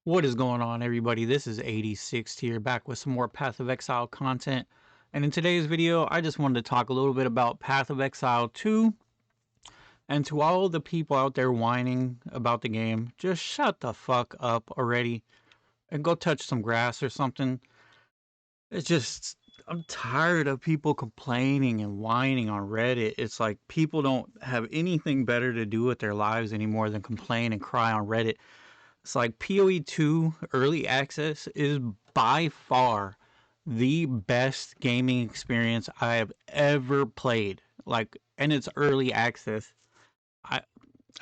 What is going on, everybody? This is 86 here, back with some more Path of Exile content. And in today's video, I just wanted to talk a little bit about Path of Exile 2. And to all the people out there whining about the game, just shut the fuck up already and go touch some grass or something. It's just, I'm tired of people complaining and whining on Reddit. It's like people don't have anything better to do with their lives anymore than complain and cry on Reddit. It's like PoE 2 early access is by far the best gaming experience I have ever played. Like, and it's early access. I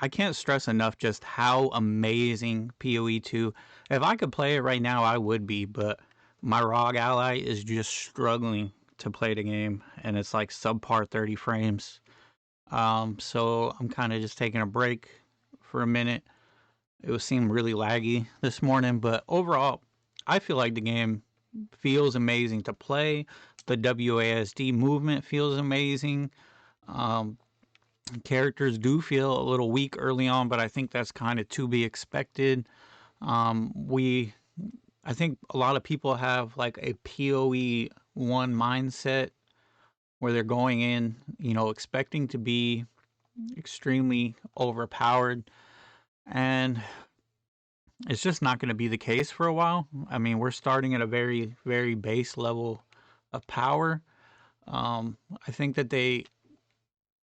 I can't stress enough just how amazing PoE 2. If I could play it right now, I would be, but my ROG ally is just struggling to play the game, and it's like subpar 30 frames. So I'm kind of just taking a break for a minute. It was seemed really laggy this morning, but overall, I feel like the game feels amazing to play. The WASD movement feels amazing. Um, Characters do feel a little weak early on, but I think that's kind of to be expected. We, I think a lot of people have like a PoE one mindset where they're going in, expecting to be extremely overpowered, and it's just not going to be the case for a while. I mean, we're starting at a very, very base level of power. I think that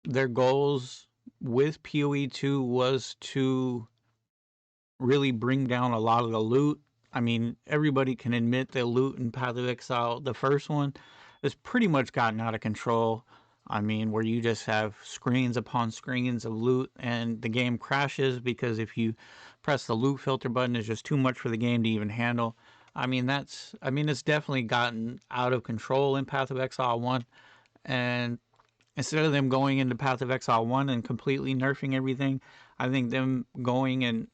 their goals with PoE 2 was to really bring down a lot of the loot. I mean, everybody can admit the loot in Path of Exile, the first one, has pretty much gotten out of control. I mean, where you just have screens upon screens of loot and the game crashes because if you press the loot filter button, it's just too much for the game to even handle. It's definitely gotten out of control in Path of Exile 1. And instead of them going into Path of Exile 1 and completely nerfing everything, I think them going and,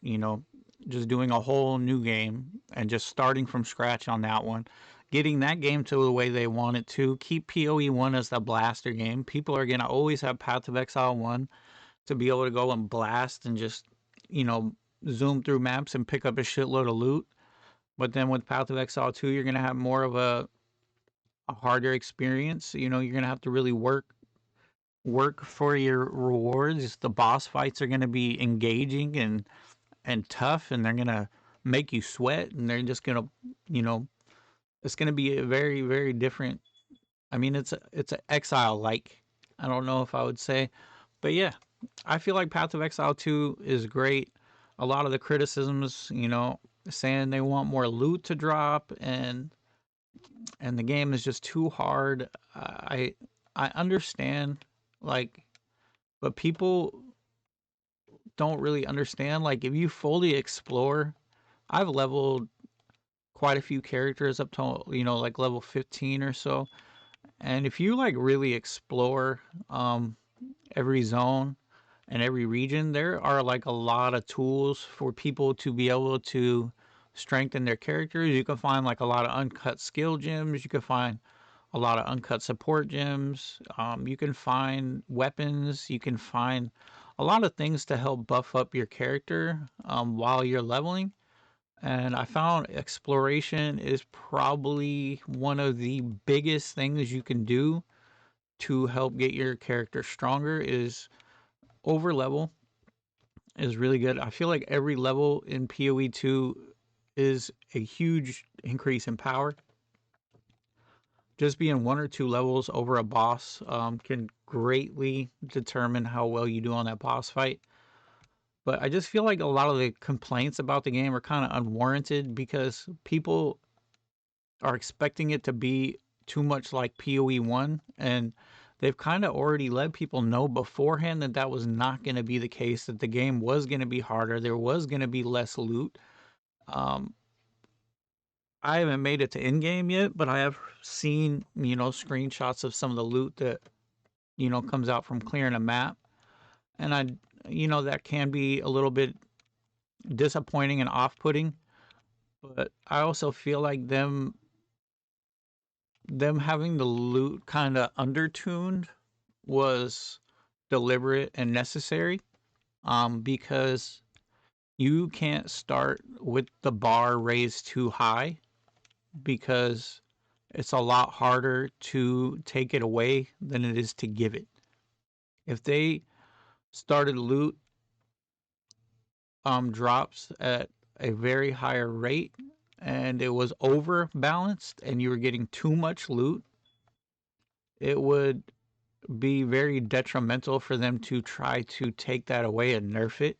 just doing a whole new game and just starting from scratch on that one, getting that game to the way they want it to, keep PoE 1 as the blaster game. People are going to always have Path of Exile 1 to be able to go and blast and just, you know, zoom through maps and pick up a shitload of loot. But then with Path of Exile 2, you're going to have more of a harder experience. You're going to have to really work for your rewards. The boss fights are going to be engaging and tough, and they're going to make you sweat, and they're just going to, you know, it's going to be a very, very different. I mean, it's an Exile like. I don't know if I would say, but yeah, I feel like Path of Exile 2 is great. A lot of the criticisms, saying they want more loot to drop and the game is just too hard. I understand, like, but people don't really understand. Like, if you fully explore, I've leveled quite a few characters up to, like level 15 or so. And if you like really explore every zone and every region, there are like a lot of tools for people to be able to strengthen their characters. You can find like a lot of uncut skill gems. You can find a lot of uncut support gems. You can find weapons. You can find a lot of things to help buff up your character while you're leveling. And I found exploration is probably one of the biggest things you can do to help get your character stronger. Is over level is really good. I feel like every level in PoE 2 is a huge increase in power. Just being one or two levels over a boss can greatly determine how well you do on that boss fight. But I just feel like a lot of the complaints about the game are kind of unwarranted because people are expecting it to be too much like PoE 1, and they've kind of already let people know beforehand that that was not going to be the case, that the game was going to be harder, there was going to be less loot. Um, I haven't made it to in game yet, but I have seen, screenshots of some of the loot that, comes out from clearing a map. And that can be a little bit disappointing and off putting. But I also feel like them having the loot kind of undertuned was deliberate and necessary, because You can't start with the bar raised too high because it's a lot harder to take it away than it is to give it. If they started loot drops at a very higher rate and it was over balanced and you were getting too much loot, it would be very detrimental for them to try to take that away and nerf it.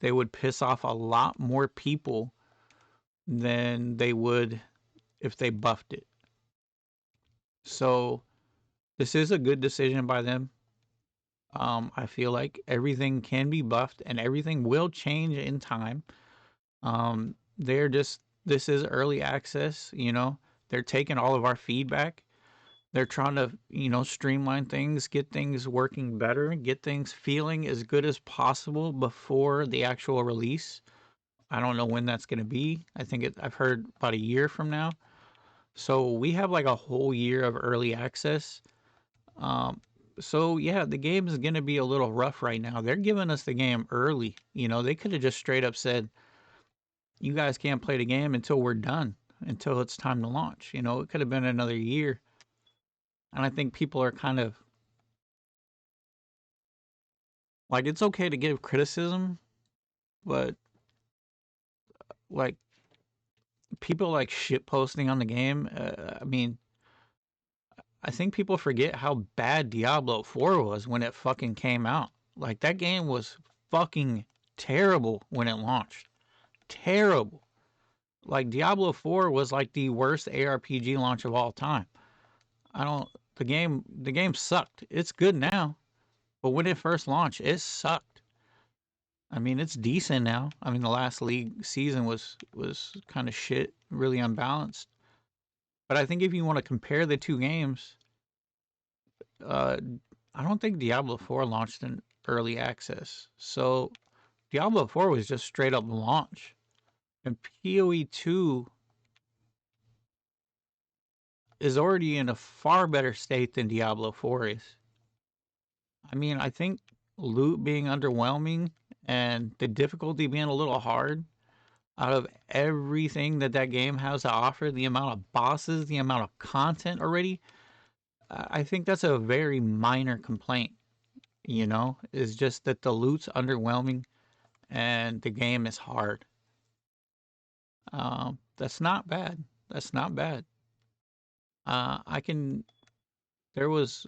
They would piss off a lot more people than they would if they buffed it. So this is a good decision by them. I feel like everything can be buffed and everything will change in time. They're just, this is early access, you know, they're taking all of our feedback. They're trying to, you know, streamline things, get things working better, get things feeling as good as possible before the actual release. I don't know when that's going to be. I've heard about a year from now. So we have like a whole year of early access. Um, so yeah, the game is going to be a little rough right now. They're giving us the game early. You know, they could have just straight up said, you guys can't play the game until we're done, until it's time to launch. You know, it could have been another year. And I think people are kind of like, it's okay to give criticism, but like people like shit posting on the game. I mean, I think people forget how bad Diablo 4 was when it fucking came out. Like that game was fucking terrible when it launched. Terrible. Like Diablo 4 was like the worst ARPG launch of all time. I don't the game sucked. It's good now, but when it first launched, it sucked. I mean, it's decent now. I mean, the last league season was kind of shit, really unbalanced. But I think if you want to compare the two games, uh, I don't think Diablo 4 launched in early access. So Diablo 4 was just straight up launch. And PoE 2 is already in a far better state than Diablo 4 is. I mean, I think loot being underwhelming and the difficulty being a little hard out of everything that game has to offer, the amount of bosses, the amount of content already, I think that's a very minor complaint, you know, is just that the loot's underwhelming and the game is hard. That's not bad. That's not bad. I can, there was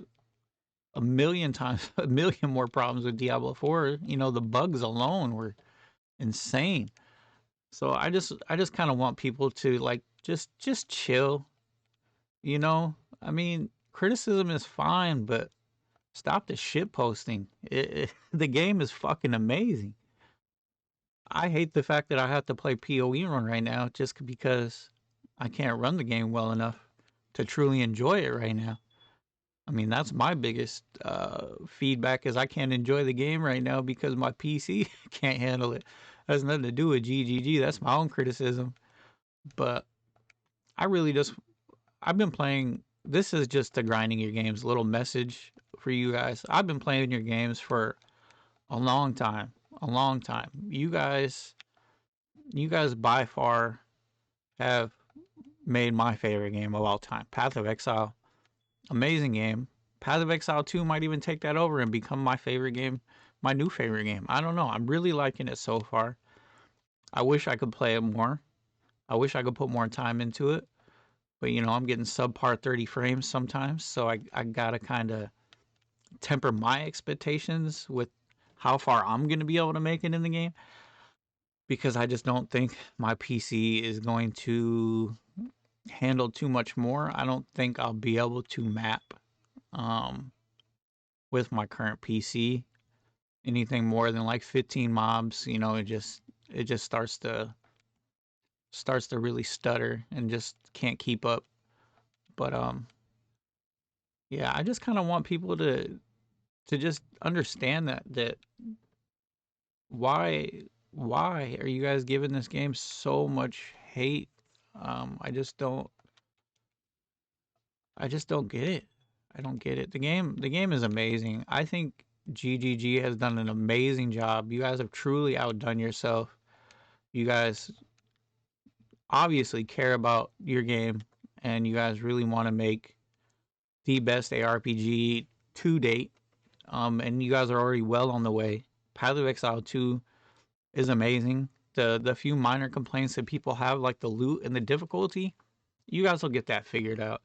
a million times, a million more problems with Diablo 4. You know, the bugs alone were insane. So I just kind of want people to like just chill, you know? I mean, criticism is fine, but stop the shit posting. The game is fucking amazing. I hate the fact that I have to play PoE run right now just because I can't run the game well enough to truly enjoy it right now. I mean, that's my biggest feedback is I can't enjoy the game right now because my PC can't handle it. Has nothing to do with GGG. That's my own criticism. But I really just I've been playing. This is just the grinding your games little message for you guys. I've been playing your games for a long time, a long time. You guys by far have made my favorite game of all time. Path of Exile, amazing game. Path of Exile 2 might even take that over and become my favorite game, my new favorite game. I don't know. I'm really liking it so far. I wish I could play it more. I wish I could put more time into it. But you know, I'm getting subpar 30 frames sometimes, so I gotta kind of temper my expectations with how far I'm gonna be able to make it in the game because I just don't think my PC is going to handle too much more. I don't think I'll be able to map um, with my current PC anything more than like 15 mobs. You know, it just starts to really stutter and just can't keep up. But yeah, I just kind of want people to just understand that why why are you guys giving this game so much hate? I just don't get it. I don't get it. The game is amazing. I think GGG has done an amazing job. You guys have truly outdone yourself. You guys obviously care about your game, and you guys really want to make the best ARPG to date. And you guys are already well on the way. Path of Exile 2 is amazing. The few minor complaints that people have, like the loot and the difficulty, you guys will get that figured out.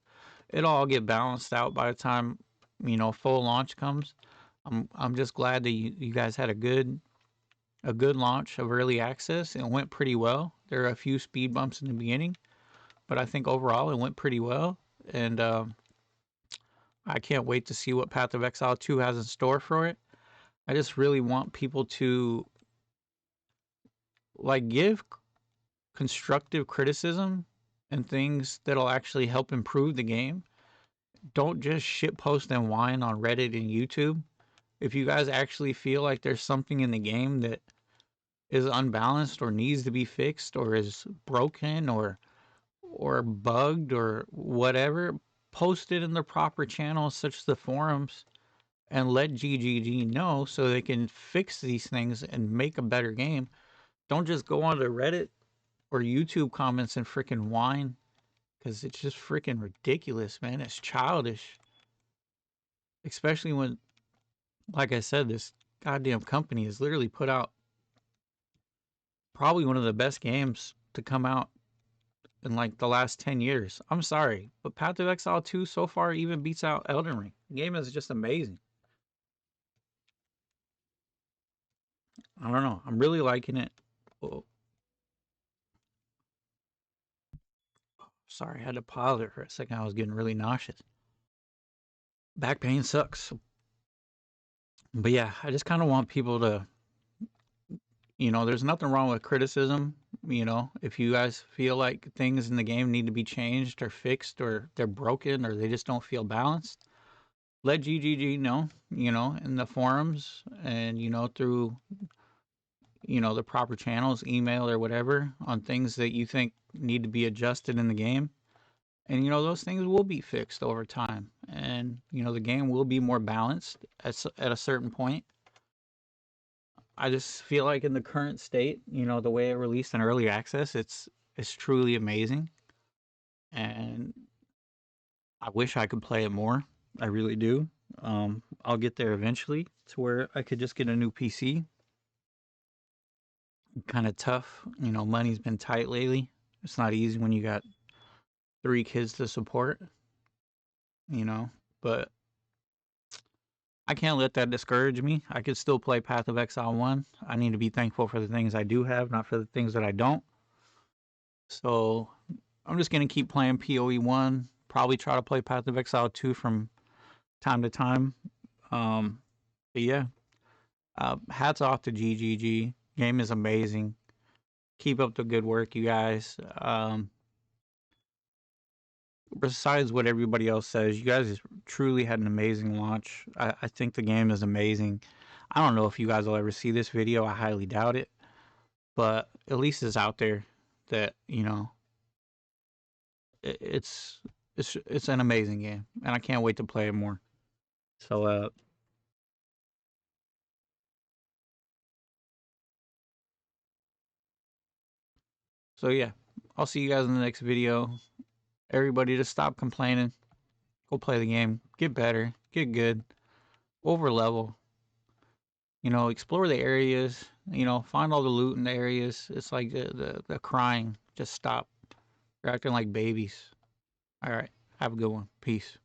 It'll all get balanced out by the time full launch comes. I'm just glad that you guys had a good launch of early access. It went pretty well. There are a few speed bumps in the beginning, but I think overall it went pretty well. And I can't wait to see what Path of Exile 2 has in store for it. I just really want people to give constructive criticism and things that'll actually help improve the game. Don't just shitpost and whine on Reddit and YouTube. If you guys actually feel like there's something in the game that is unbalanced or needs to be fixed or is broken or bugged or whatever, post it in the proper channels such as the forums and let GGG know so they can fix these things and make a better game. Don't just go onto Reddit or YouTube comments and freaking whine, because it's just freaking ridiculous, man. It's childish. Especially when, like I said, this goddamn company has literally put out probably one of the best games to come out in like the last 10 years. I'm sorry, but Path of Exile 2 so far even beats out Elden Ring. The game is just amazing. I don't know. I'm really liking it. Oh, sorry, I had to pause it for a second. I was getting really nauseous. Back pain sucks. But yeah, I just kind of want people to, there's nothing wrong with criticism. If you guys feel like things in the game need to be changed or fixed or they're broken or they just don't feel balanced, let GGG know, in the forums and, through, the proper channels, email or whatever, on things that you think need to be adjusted in the game. And, those things will be fixed over time. And, the game will be more balanced at a certain point. I just feel like in the current state, the way it released in early access, it's truly amazing. And I wish I could play it more. I really do. I'll get there eventually to where I could just get a new PC. Kind of tough. Money's been tight lately. It's not easy when you got 3 kids to support, but I can't let that discourage me. I could still play Path of Exile 1. I need to be thankful for the things I do have, not for the things that I don't. So I'm just going to keep playing PoE 1, probably try to play Path of Exile 2 from time to time. But yeah, hats off to GGG. Game is amazing. Keep up the good work, you guys. Besides what everybody else says, you guys truly had an amazing launch. I think the game is amazing. I don't know if you guys will ever see this video. I highly doubt it. But at least it's out there that, it's it's an amazing game. And I can't wait to play it more. So, yeah, I'll see you guys in the next video. Everybody just stop complaining. Go play the game. Get better. Get good. Over level. Explore the areas. Find all the loot in the areas. It's like the crying. Just stop. You're acting like babies. All right. Have a good one. Peace.